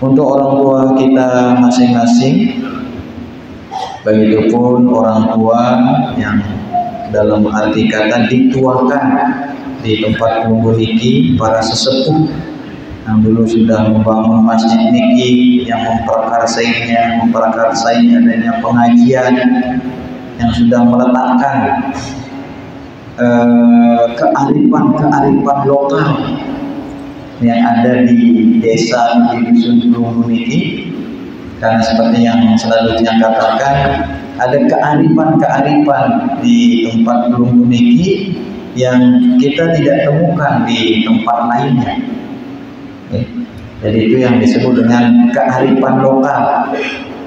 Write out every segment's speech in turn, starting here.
untuk orang tua kita masing-masing, begitupun orang tua yang dalam arti kata dituakan di tempat kumpul niki, para sesepuh yang dulu sudah membangun masjid niki, yang memprakarsainya adanya pengajian, yang sudah meletakkan kearifan lokal yang ada di desa, di dusun Lumbu niki. Karena seperti yang selalu saya katakan, ada kearifan di tempat Lumbu niki yang kita tidak temukan di tempat lainnya. Jadi itu yang disebut dengan kearifan lokal.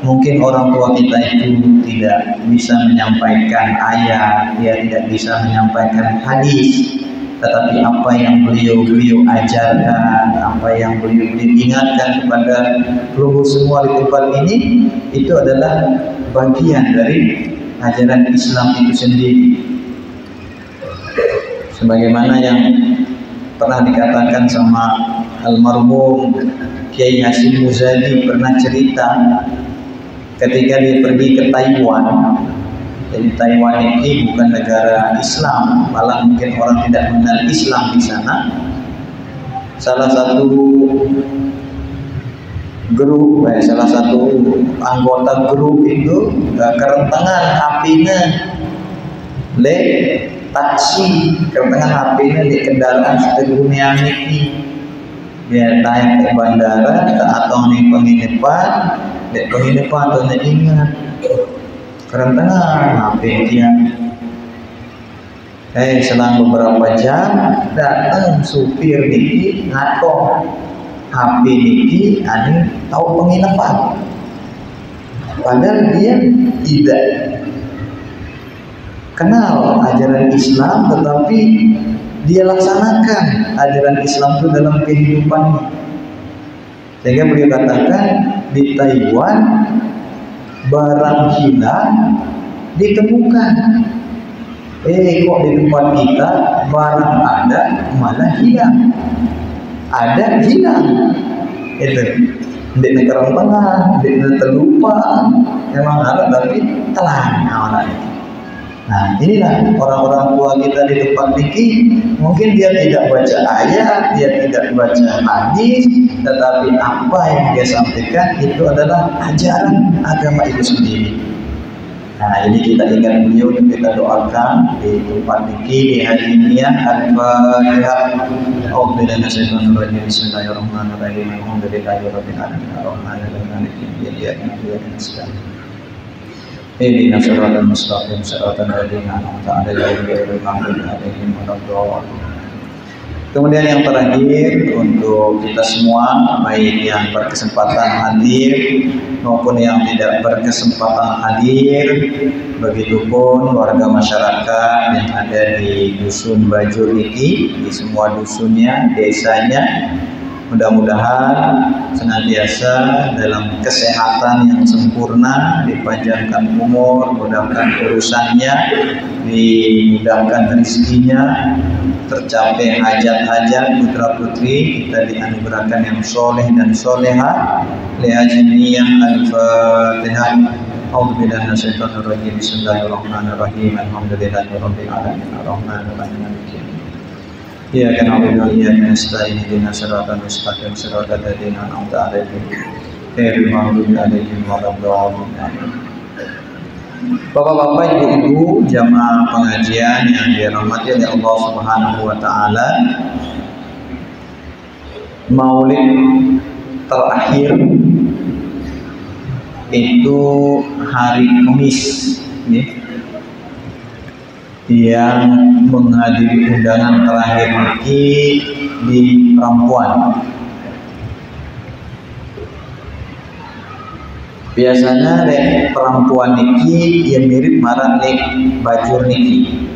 Mungkin orang tua kita itu tidak bisa menyampaikan ayat, dia tidak bisa menyampaikan hadis, tetapi apa yang beliau ajarkan, apa yang beliau ingatkan kepada seluruh semua di tempat ini, itu adalah bagian dari ajaran Islam itu sendiri. Sebagaimana yang pernah dikatakan sama almarhum Kiai Hasyim Muzadi, pernah cerita ketika dia pergi ke Taiwan. Jadi Taiwan ini bukan negara Islam, malah mungkin orang tidak mengenal Islam di sana. Salah satu anggota grup itu kerentangan HP-nya le taksi, kerentangan HP-nya di kendaraan sedunia ini. Dia naik ke bandara atau di penginapan tuh ingat kerentangan HP dia. Selang beberapa jam datang supir niki ngaco HP niki ani tahu penginapan, padahal dia tidak kenal ajaran Islam, tetapi dia laksanakan ajaran Islam itu dalam kehidupannya. Sehingga beliau katakan di Taiwan barang hilang ditemukan. Kok di tempat kita barang ada malah hilang. Ada hilang. Itu di negara tengah, di terlupa, memang ada tapi telan awalnya. Nah, inilah orang-orang tua kita di tempat niki, mungkin dia tidak baca ayat, dia tidak baca hadis, tetapi apa yang dia sampaikan itu adalah ajaran agama itu sendiri. Nah, ini kita ingat beliau, kita doakan di tempat niki di hari ini. Al-Fatihah. Bismillahirrahmanirrahim. Alhamdulillahirabbil alamin. Arrahmanirrahim. Maliki yaumiddin. Ihdina siratal mustaqim, siratal ladzina an'amta 'alaihim ghairil maghdubi 'alaihim waladdallin. Kemudian yang terakhir untuk kita semua, baik yang berkesempatan hadir maupun yang tidak berkesempatan hadir, begitupun warga masyarakat yang ada di dusun Bajur ini, di semua dusunnya, desanya, mudah-mudahan senantiasa dalam kesehatan yang sempurna, dipanjangkan umur, mudahkan urusannya, dimudahkan rezekinya, tercapai hajat-hajat putra-putri kita, dianugerahkan yang soleh dan soleha. Liajniyah al-Fatihah. A'udzubillahi minasyaitonir rajim. Bismillahirrahmanirrahim. Alhamdulillahirabbil alamin. Arrahmanirrahim. Maliki Iyyaka na'budu wa iyyaka nasta'in. Ihdinas siratal mustaqim, siratal ladzina an'amta 'alaihim ghairil maghdubi 'alaihim waladdallin. Bapak-bapak, ibu-ibu, jamaah pengajian yang dirahmati oleh Allah Subhanahu wa taala, Maulid terakhir itu hari Kamis, yang menghadiri undangan terakhir ini di Rampuan. Biasanya perempuan niki yang mirip marah Bajur niki,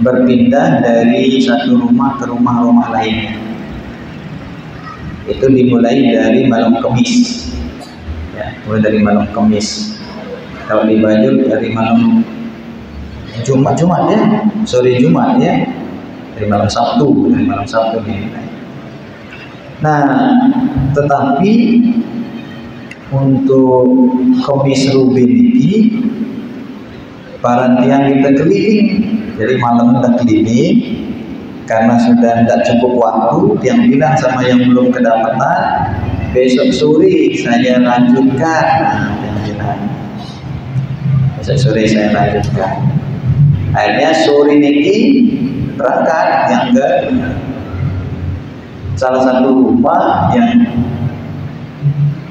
berpindah dari satu rumah ke rumah lainnya. Itu dimulai dari malam Kamis, ya, mulai dari malam Kamis. Kalau di Bajur dari malam Jumat ya, sore Jumat ya, dari malam Sabtu nih. Nah, tetapi untuk Khamis Rubin ini para tiang kita keliling, jadi malam udah keliling karena sudah tidak cukup waktu. Tiang bilang sama yang belum kedapatan, besok sore saya lanjutkan. Tiang bilang besok sore saya lanjutkan. Akhirnya sore ini berangkat yang ke salah satu rumah yang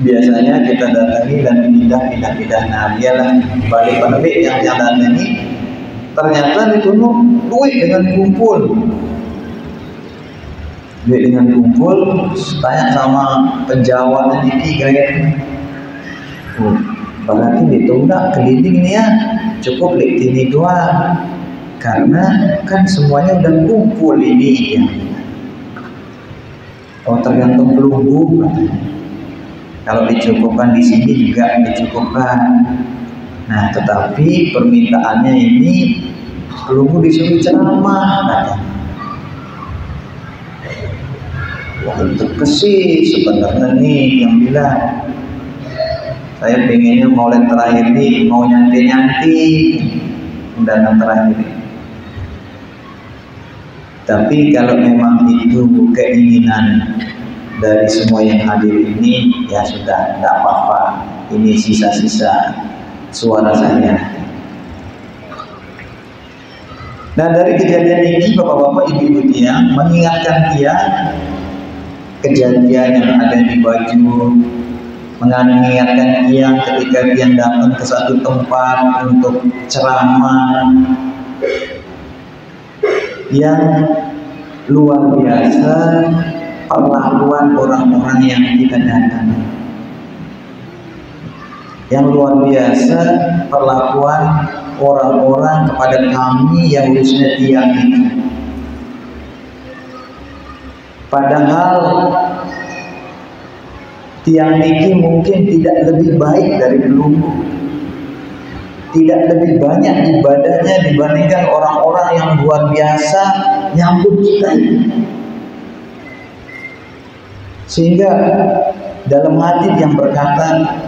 biasanya kita datangi dan pindah. Nah, dialah balik penerbit yang datangi. Ternyata ditunuh duit dengan kumpul. Tanya sama penjawat ini kayak, berarti ditunggak keliling nih ya, cukup lihat ini doang. Karena kan semuanya udah kumpul ini ya. Oh, tergantung pelunggu. Kalau dicukupkan di sini juga dicukupkan. Nah, tetapi permintaannya ini pelunggu disuruh ceramah. Wah, itu kesih sebenarnya nih yang bilang, saya pengennya maulid terakhir nih mau nyanti undangan terakhir. Tapi kalau memang itu keinginan dari semua yang hadir ini, ya sudah, tidak apa-apa. Ini sisa-sisa suara saya. Nah, dari kejadian ini bapak-bapak, ibu-ibu tiang mengingatkan tiang kejadian yang ada di baju, mengingatkan tiang ketika tiang datang ke satu tempat untuk ceramah yang luar biasa perlakuan orang-orang yang kita datang. Yang luar biasa perlakuan orang-orang kepada kami yang khususnya tiang itu. Padahal tiang ini mungkin tidak lebih baik dari pelunggu, tidak lebih banyak ibadahnya dibandingkan orang-orang yang luar biasa nyambut kita ini. Sehingga dalam hati yang berkata,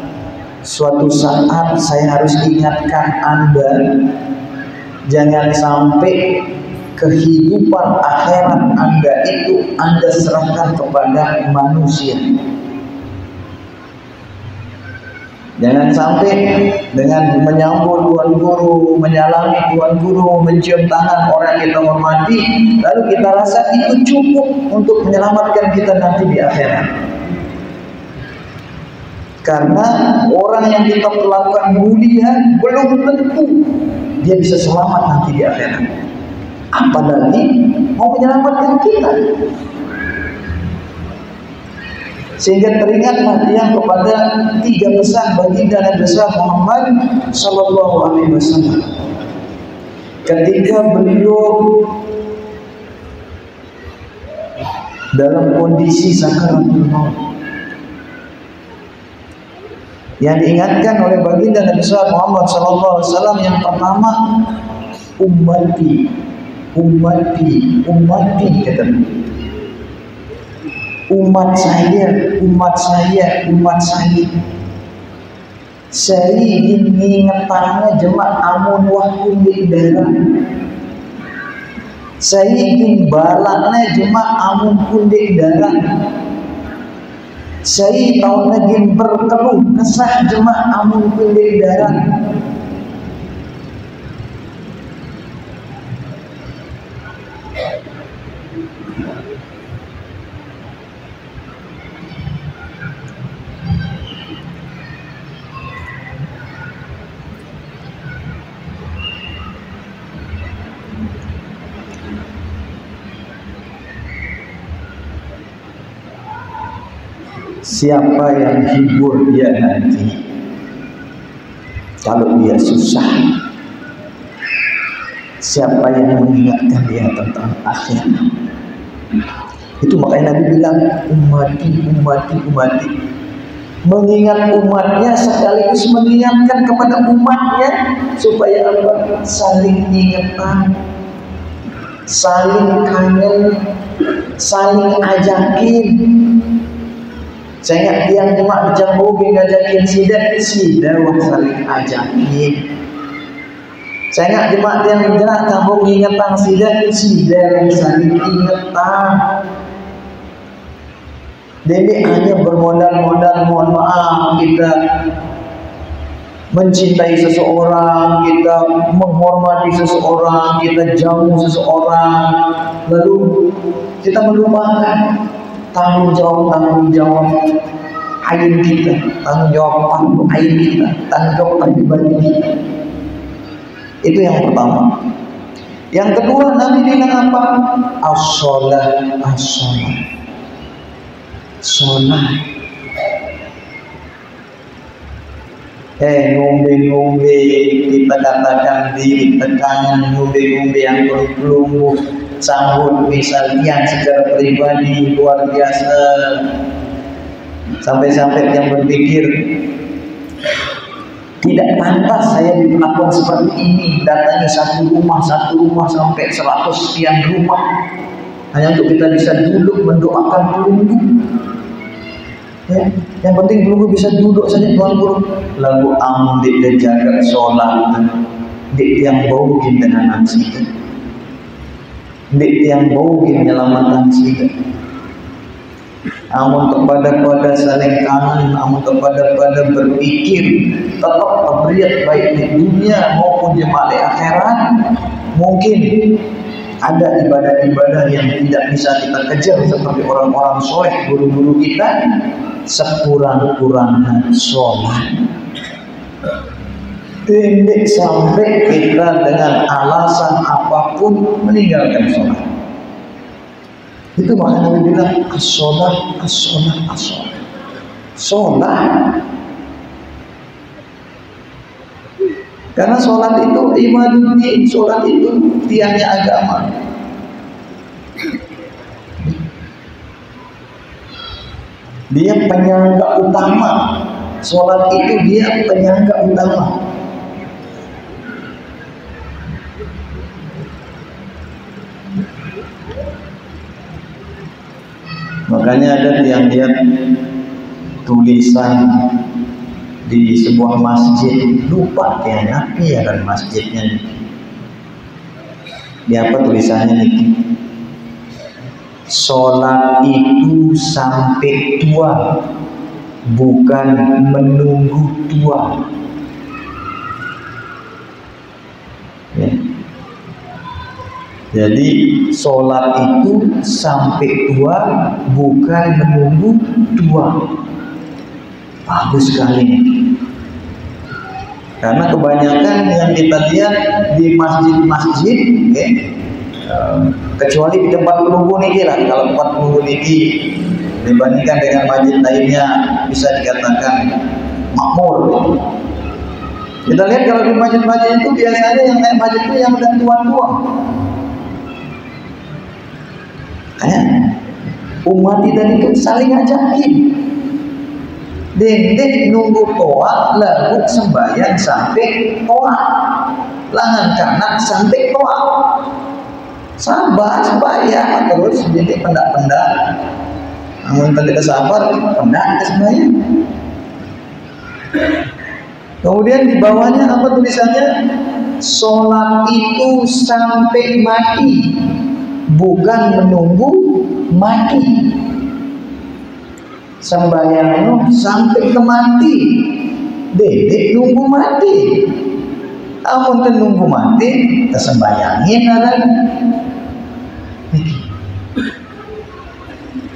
suatu saat saya harus ingatkan Anda, jangan sampai kehidupan akhirat Anda itu Anda serahkan kepada manusia. Jangan sampai dengan menyambut tuan guru, menyalami tuan guru, mencium tangan orang yang kita hormati, lalu kita rasa itu cukup untuk menyelamatkan kita nanti di akhirat. Karena orang yang kita perlakukan mulia belum tentu dia bisa selamat nanti di akhirat. Apalagi mau menyelamatkan kita. Sehingga teringatlah dia kepada 3 pesan baginda Nabi besar Muhammad Sallallahu Alaihi Wasallam. Ketika beliau dalam kondisi sakaratul maut, yang diingatkan oleh baginda Nabi besar Muhammad Sallallahu Alaihi Wasallam yang pertama, ummati kata beliau. Umat saya. Saya ingin mengingatnya jemaah amun wahyu di daerah. Saya ingin balaknya jemaah amun pun di daerah. Saya tahu lagi berkeluh kesah jemaah amun pun di daerah. Siapa yang hibur dia nanti kalau dia susah? Siapa yang mengingatkan dia tentang akhirat? Itu makanya Nabi bilang ummati. Mengingat umatnya sekaligus mengingatkan kepada umatnya supaya apa? Saling ingatkan. saling kangen, saling ajakin. Saya ingat tiang jemaah di Jambu ngajakin sida wah saling ajakin. Saya ingat jemaah tiang jenak Jambu ingetan sida yang saling ingetan. Jadi hanya bermodal-modal mohon maaf kita mencintai seseorang, kita menghormati seseorang, kita jauh seseorang, lalu kita melupakan tanggung jawab ain kita, tanggung jawab ain kita, tanggung jawab pribadi kita. Itu yang pertama. Yang kedua, Nabi bilang apa? As-sholat, as-sholat. Sholat. Ngombe-ngombe, kita katakan diri tekangan ngombe-ngombe yang berkelumbuh sambut misalnya secara pribadi luar biasa, sampai-sampai yang berpikir tidak pantas saya diperlakukan seperti ini, datangi satu rumah sampai 100 sekian rumah hanya untuk kita bisa duduk mendoakan pelunggu. Ya, yang penting pelunggu bisa duduk saja tuan guru. Lalu ambil jaga sholat, dik yang bau dengan kita, dik yang bau menyelamatkan kita. Amun kepada saling kangen, amun kepada berpikir tetap beriat baik di dunia maupun di akhirat. Mungkin ada ibadah-ibadah yang tidak bisa kita kejar seperti orang-orang soleh guru-guru kita, sekurang-kurangnya sholat. Tidak sampai kita dengan alasan apapun meninggalkan sholat. Itu makanya Nabi bilang as-sholat, as-sholat, as-sholat. Sholat. Karena sholat itu ibadah, sholat itu tiangnya agama. Dia penyangga utama. Sholat itu dia penyangga utama. Makanya ada tiang lihat tulisan di sebuah masjid, lupa tiang napi ya kan masjidnya. Di apa tulisannya nih? Sholat itu sampai tua, bukan menunggu tua. Ya. Jadi sholat itu sampai tua, bukan menunggu tua. Bagus sekali. Karena kebanyakan yang kita lihat di masjid-masjid, okay, kecuali di tempat penunggu niki lah. Kalau tempat penunggu niki dibandingkan dengan masjid lainnya bisa dikatakan makmur. Kita lihat kalau di masjid-masjid itu biasanya yang naik masjid itu yang udah tua-tua. Kayak umat kita itu saling ngajakin. Dendek nunggu toa, lalu sembahyang sampai toa, langan kanan sampai toa. Sabar sembahyang terus jadi pendak-pendak. Namun tidak sabar, pendak sembahyang. Kemudian di bawahnya apa tulisannya? Sholat itu sampai mati, bukan menunggu mati. Sembahyang sampai ke mati, dedek nunggu mati. Amun nunggu mati, kesembayangin ada.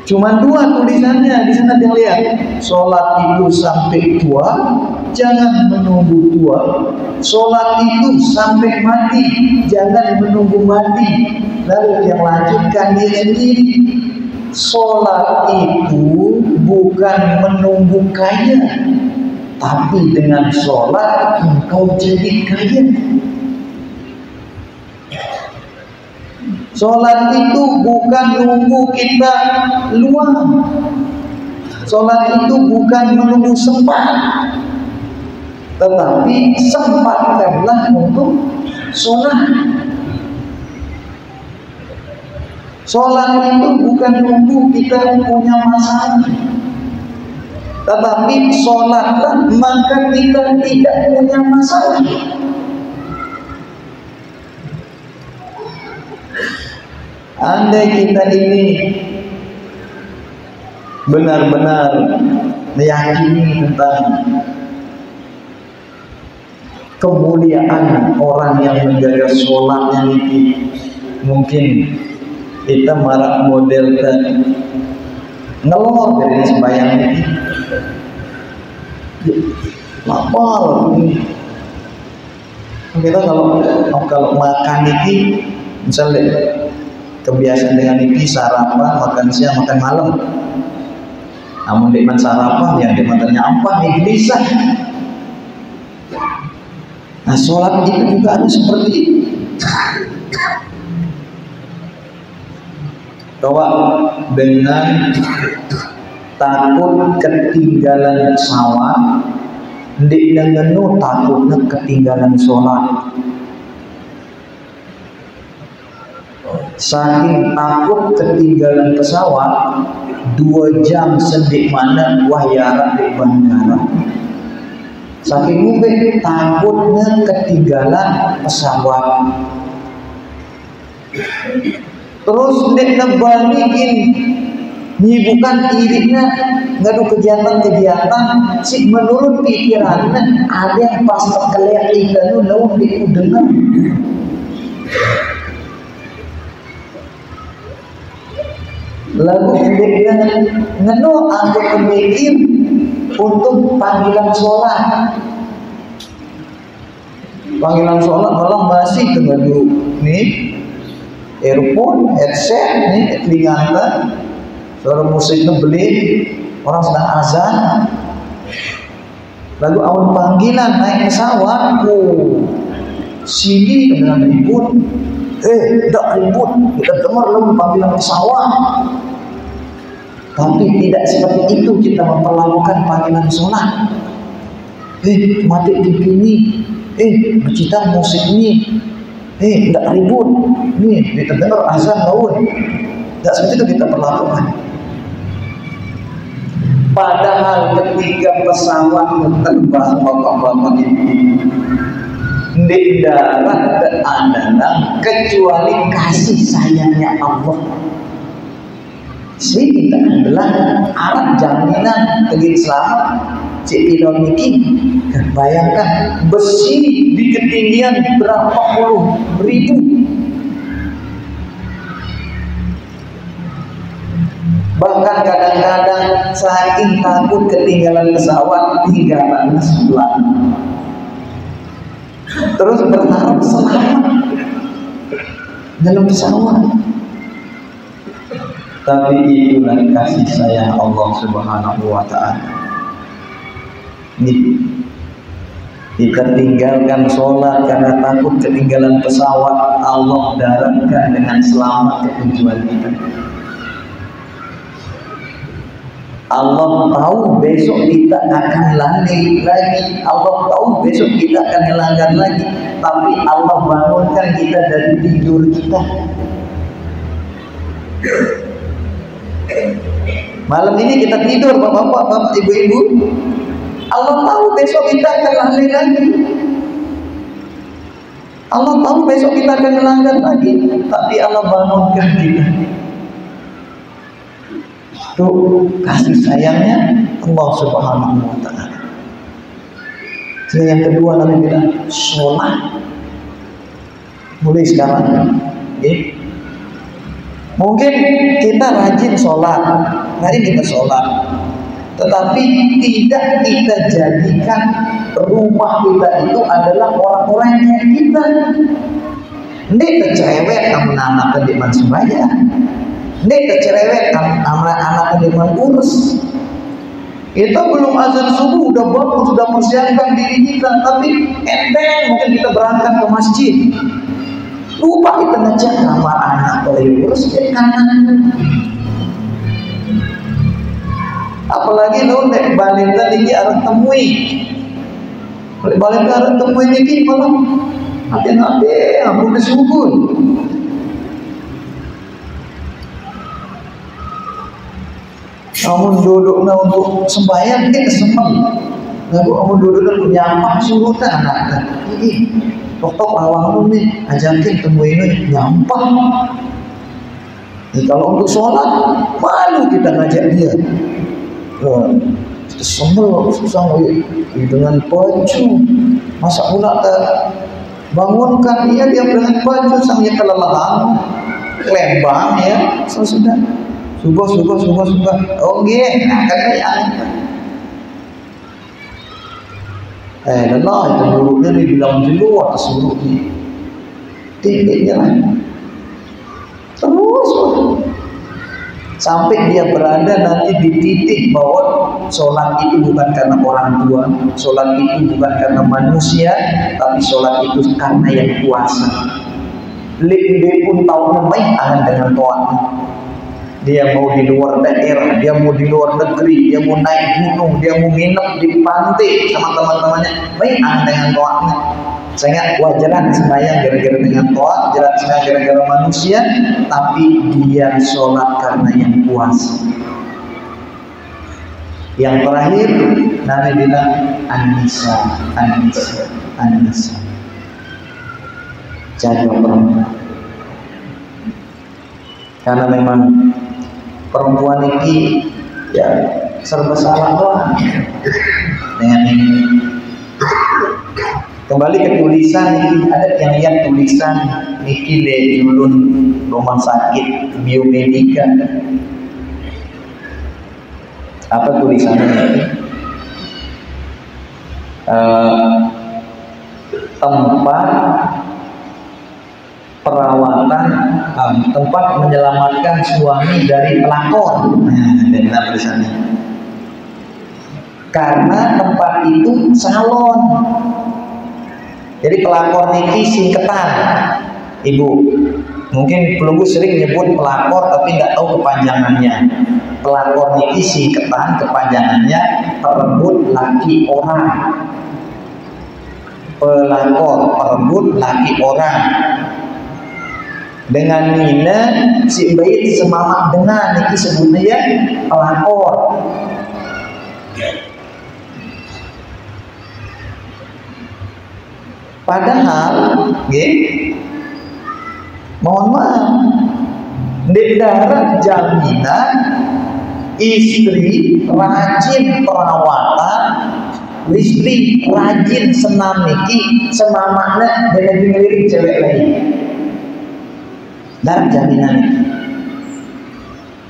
Cuma dua tulisannya di sana dilihat. Sholat itu sampai tua, jangan menunggu tua. Sholat itu sampai mati, jangan menunggu mati. Lalu yang lanjutkan dia sendiri. Sholat itu bukan menunggu kaya, tapi dengan sholat engkau jadi kaya. Sholat itu bukan nunggu kita luang. Sholat itu bukan menunggu sempat, tetapi sempatkanlah untuk sholat. Sholat itu bukan nunggu kita punya masalah, tetapi sholatlah maka kita tidak punya masalah. Andai kita ini benar-benar meyakini tentang kemuliaan orang yang menjaga sholatnya ini, mungkin kita marah model ngelor dari sembahyang ini, lapar ini. Kita kalau makan ini, misalnya kebiasaan dengan ini sarapan, makan siang, makan malam. Namun dengan sarapan ya dengan nyampah nih bisa. Nah, sholat itu juga harus seperti itu. Coba dengan takut ketinggalan pesawat, ndik ngenu takutnya ketinggalan sholat. Saking takut ketinggalan pesawat, 2 jam sendik mana wahyaran di bandara. Saking mungkin takutnya ketinggalan pesawat. Terus nek nebalikin bukan dirinya ngadu kegiatan-kegiatan sih menurut pikirannya ada yang pas terkelihat iklan lu dengar. Lalu dia ngenu angkat pemikir untuk panggilan sholat. Panggilan sholat malah masih ngadu nih earphone, headset nih telinga, suara musiknya beli, orang sedang azan. Lalu awal panggilan naik pesawat, sini dengan ribut. Tidak ribut, kita dengar lalu panggilan pesawat. Tapi tidak seperti itu kita memperlakukan panggilan sholat. Mati TV ini, bercita musik ini, tidak ribut, nih kita dengar azan laun. Tidak seperti itu kita perlakukan. Padahal ketika pesawat terbang bapak-bapak ini di darat adalah kecuali kasih sayangnya Allah. Sih kita adalah alat jaminan bagi selamat. Cik Ilon ini bayangkan besi di ketinggian berapa puluh ribu. Bahkan kadang-kadang saking takut ketinggalan pesawat, tinggalan sebelah. Terus berharap selamat dalam pesawat. Tapi itulah kasih sayang Allah Subhanahu wa Ta'ala. Kita tinggalkan sholat karena takut ketinggalan pesawat, Allah daratkan dengan selamat ke tujuan kita. Allah tahu besok kita akan lalai lagi, Allah tahu besok kita akan melanggar lagi, tapi Allah bangunkan kita dari tidur kita. Malam ini kita tidur, bapak-bapak, ibu-ibu, Allah tahu besok kita akan lalai lagi, Allah tahu besok kita akan melanggar lagi, tapi Allah bangunkan kita. Itu kasih sayangnya Allah Subhanahu wa Ta'ala. Yang kedua Nabi bilang sholat mulai sekarang. Mungkin kita rajin sholat, tetapi tidak kita jadikan rumah kita itu adalah orang-orang yang kita. Ini kecewek kamu anak di mana sembahyang. Ini kecerewet anak-anak yang urus. Kita belum azan subuh udah bangun, sudah persiapkan diri kita, tapi enteng mungkin kita berangkat ke masjid. Lupa kita ngecek kamar anak oleh urus ke kanan. Apalagi lo nek balita tinggi arah temui. Balita arah temui ini malah hati-hati, ampun disubun. Namun duduknya untuk sembahyang kita seneng. Lalu kamu duduk nyampah suruh anak. Ini tok awang nih ajakin temuin nyampah. Kalau untuk sholat malu kita ngajak dia. Sembel susah dengan baju. Masa pula bangunkan dia dengan baju sampai kelelahan, lembang ya. Sudah. Subuh. Oh nggih, katanya. Lelah itu buruknya dibilang jelu atas buruknya. Tingginya lah. Terus sampai dia berada nanti di titik bahwa sholat itu bukan karena orang tua, sholat itu bukan karena manusia, tapi sholat itu karena yang kuasa. Dia pun tahu namanya dengan to'atnya. Dia mau di luar daerah, dia mau di luar negeri, dia mau naik gunung, dia mau nginep di pantai sama teman-temannya, baik dengan to'atnya. Sehingga wajaran sembahyang gara-gara dengan to'at, jalan sembahyang gara-gara manusia, tapi dia sholat karena yang kuasa. Yang terakhir, Nabi bilang An-Nisa. Jaga perempuan. Karena memang perempuan ini ya serba salah lah dengan ini. Kembali ke tulisan ini, ada yang lihat tulisan niki le julun rumah sakit biomedika. Apa tulisannya ini? Tempat perawatan, tempat menyelamatkan suami dari pelakor. Nah, tulisannya. Karena tempat itu salon. Jadi pelakor niki singketan, ibu. Mungkin pelunggu sering nyebut pelakor tapi nggak tahu kepanjangannya. Pelakor niki singketan, kepanjangannya perebut laki orang. Pelakor, perebut laki orang. Dengan mina si bayi semamak dengan niki sebutnya ya pelakor. Padahal, mohon maaf, di darat jaminan istri rajin perawatan, istri rajin senam niki semamaknya dengan ngelirik cewek lain. Darat jaminan.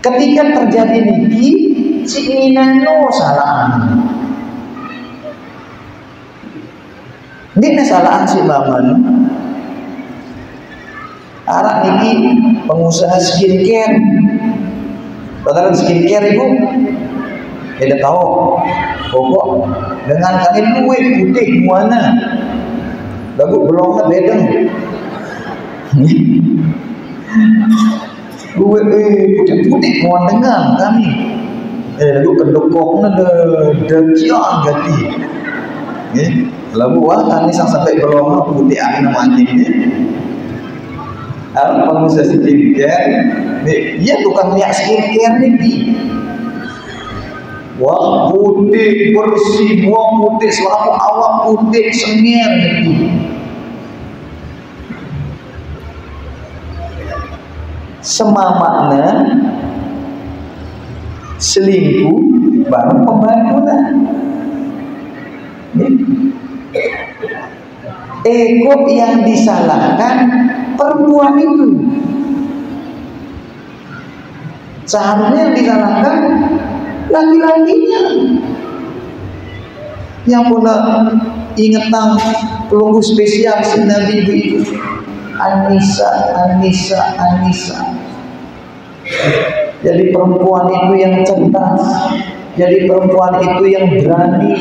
Ketika terjadi niki, si minano salah. Ini kesalahan si Maman. Arak niki pengusaha skincare. Bakalan skincare ibu. Tidak tahu. Pokok dengan kali duit putih muana. Lagu belum bedeng. Duit putih muan dengan kami. Lagu kedokoknya dekian gati. Lalu kami sampai belum putih angin matinya. Pengusaha skincare, dia tukang minyak skincare nih. Wah putih bersih, wah putih selalu awak putih sengir nih. Semamaknya selingkuh bareng pembantunya. Ego yang disalahkan perempuan itu. Seharusnya yang disalahkan laki-lakinya. Yang pernah ingetan pelunggu spesial si Nabi itu An-Nisa. Jadi perempuan itu yang cerdas, jadi perempuan itu yang berani,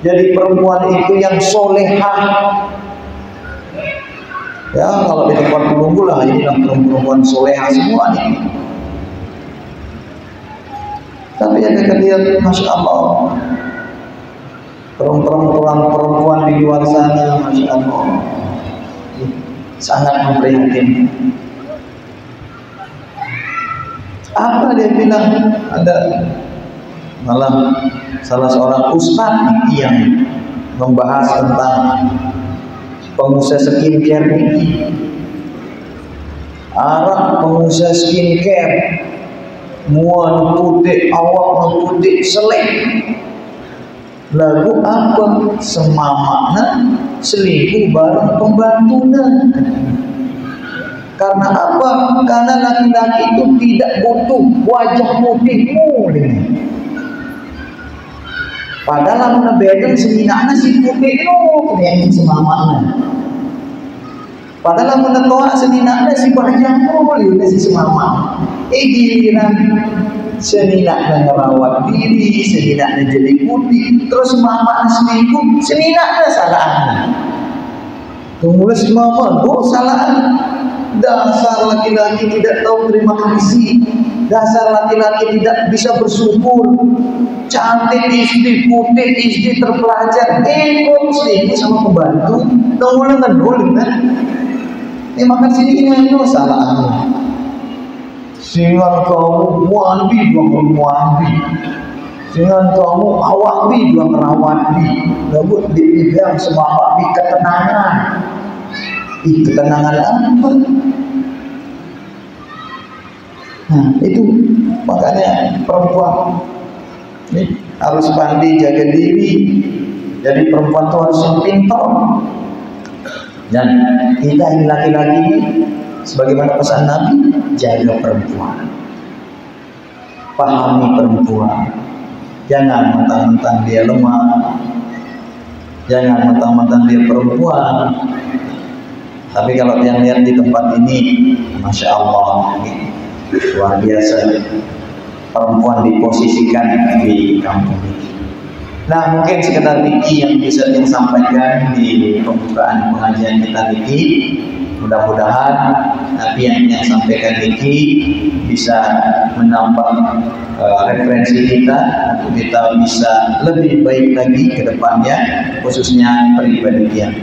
jadi perempuan itu yang solehah. Ya kalau di tempat pelunggu lah ini lah perempuan solehah semua ini. Tapi ada kalian, masya Allah, perempuan di luar sana, masya Allah, sangat memprihatinkan. Apa dia bilang? Ada malah salah seorang ustadz yang membahas tentang pengusaha skincare ini. Arah pengusaha skincare muan putih awak putih selek. Lalu apa? Semamakna selingkuh bareng pembantunya. Karena apa? Karena laki-laki itu tidak butuh wajah putihmu. Padahal mana beden seminakna si putih itu yang semamakna. Padahal mana toa seminakna si wajahmu si semamak. Giliran seminakna ngerawat diri, seminakna jadi putih, terus mama selingkuh, seminakna salahnya. Tunggulah mama, salah. Dasar laki-laki tidak tahu terima kasih. Dasar laki-laki tidak bisa bersyukur. Cantik istri, putih istri, terpelajar, kok selingkuh sama pembantu. Tunggulah ngedul kan. Makan sini ini salah. Singan kamu muambi dua muambi, singan kamu awakbi dua merawatbi, lalu dibilang semua bi ketenangan. Ketenangan apa? Nah itu makanya perempuan ini harus pandai jaga diri. Jadi perempuan itu harus pintar. Dan kita ini laki-laki, sebagaimana pesan Nabi, jaga perempuan, pahami perempuan, jangan mentang-mentang dia lemah, jangan mentang-mentang dia perempuan. Tapi kalau yang lihat di tempat ini, masya Allah, luar biasa perempuan diposisikan di kampung ini. Nah mungkin sekedar Niki yang bisa saya sampaikan di pembukaan pengajian kita Niki. Mudah-mudahan nanti yang sampaikan Niki bisa menambah referensi kita untuk kita bisa lebih baik lagi ke depannya, khususnya peribadian.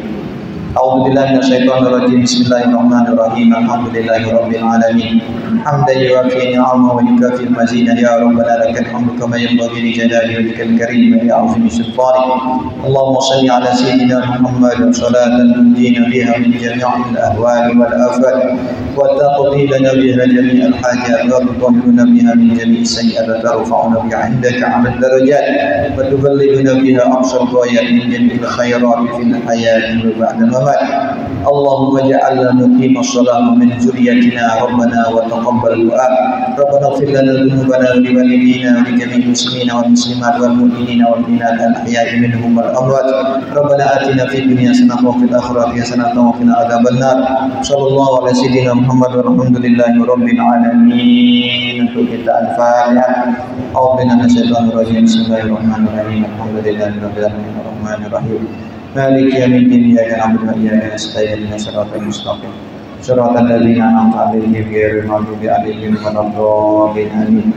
A'udzubillahi minasyaitonirrajim. Bismillahirrahmanirrahim. Alhamdulillahirabbil alamin. Hamdan yuwafi ni'amahu wa yukafi mazidah ya rabbana lakal hamdu kama yanbaghi li jalali wajhikal karim wa li 'azimi sultanik. Allahumma shalli ala sayyidina Muhammad salatan tunjina biha min jami'il ahwali wal afat wa taqdi lana biha jami'al hajat wa tutahhiruna biha min jami'is sayyi'at wa tarfa'una biha 'indaka 'ala darajat wa tuballighuna biha aqsal ghayat min jami'il khairat fil hayati wa ba'da Allahumma ja'alna muqima as-salat min zurriyyatina rabbana wa taqabbal du'a rabbana ighfir lana dhunubana wa li walidina wa li jami'il muslimina wal muslimat wal mu'minina wal mu'minat al-ahya'i minhum wal amwat rabbana atina fid dunya hasanatan wa fil akhirati hasanatan wa qina adzabannar sallallahu ala sayyidina Muhammad walhamdulillahi rabbil alamin. Untuk kita al-Fatihah. A'udzu minasyaitonir rajim. Bismillahirrahmanirrahim. Alhamdulillahi rabbil alamin arrahmanir rahim. مالك يوم الدين إياك نعبد وإياك نستعين اهدنا الصراط المستقيم صراط الذين أنعمت عليهم غير المغضوب عليهم ولا الضالين آمين.